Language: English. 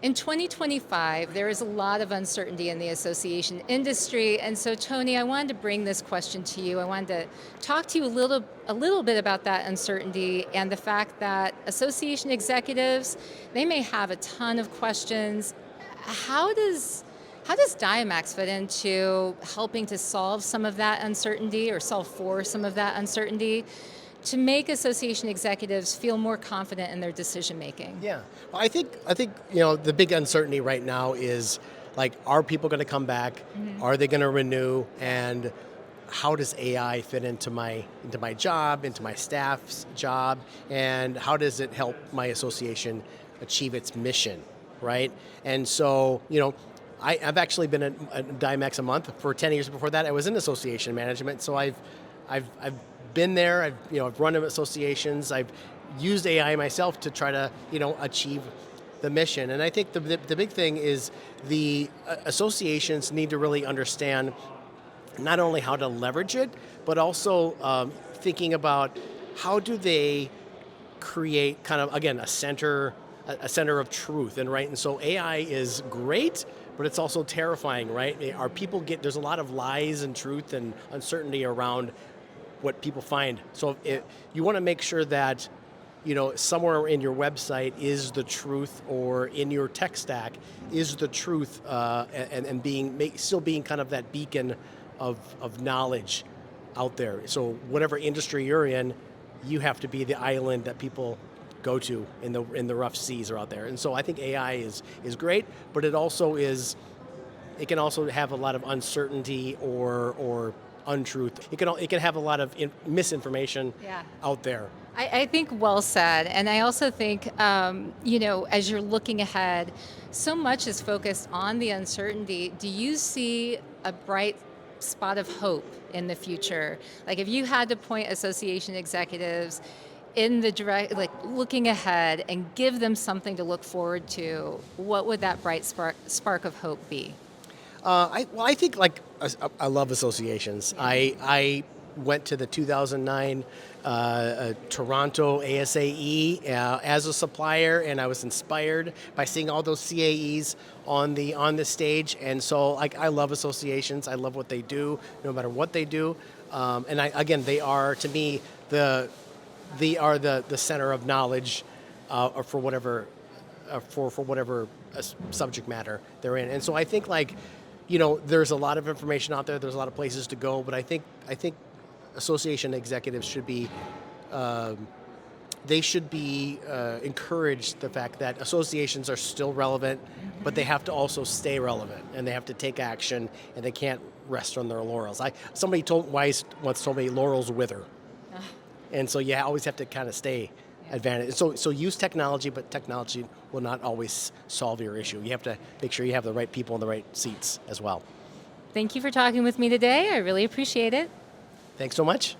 In 2025, there is a lot of uncertainty in the association industry, and so Tony, I wanted to bring this question to you. I wanted to talk to you a little bit about that uncertainty and the fact that association executives, they may have a ton of questions. How does how does Diamax fit into helping to solve some of that uncertainty or solve for some of that uncertainty to make association executives feel more confident in their decision making? Yeah, well, I think the big uncertainty right now is like, are people going to come back? Mhm. Are they going to renew? And how does AI fit into my job, into my staff's job, and how does it help my association achieve its mission, right? And so I've actually been at Dimex a month. For 10 years before that, I was in association management, so I've been there. I've run associations. I've used AI myself to try to achieve the mission. And I think the big thing is the associations need to really understand not only how to leverage it, but also thinking about how do they create kind of, again, a center of truth. And right, and so AI is great, but it's also terrifying, right? Our people get There's a lot of lies and truth and uncertainty around what people find. So you want to make sure that somewhere in your website is the truth, or in your tech stack is the truth, and still being kind of that beacon of knowledge out there. So whatever industry you're in, you have to be the island that people go to in the rough seas are out there. And so I think AI is great, but it can also have a lot of uncertainty or untruth. It can have a lot of misinformation Yeah. out there. I think well said. And I also think, as you're looking ahead, so much is focused on the uncertainty. Do you see a bright spot of hope in the future? Like if you had to point association executives in the direct, like looking ahead and give them something to look forward to, what would that bright spark of hope be? I think I love associations. I went to the 2009 Toronto ASAE as a supplier, and I was inspired by seeing all those CAEs on the stage. And so I love associations. I love what they do, no matter what they do. And again, they are, to me, the center of knowledge, or for whatever for whatever subject matter they're in. And so I think there's a lot of information out there. There's a lot of places to go, but I think association executives should be encouraged the fact that associations are still relevant, but they have to also stay relevant, and they have to take action, and they can't rest on their laurels. Somebody once told me laurels wither, and so you always have to kind of stay advantage. So use technology, but technology will not always solve your issue. You have to make sure you have the right people in the right seats as well. Thank you for talking with me today. I really appreciate it. Thanks so much.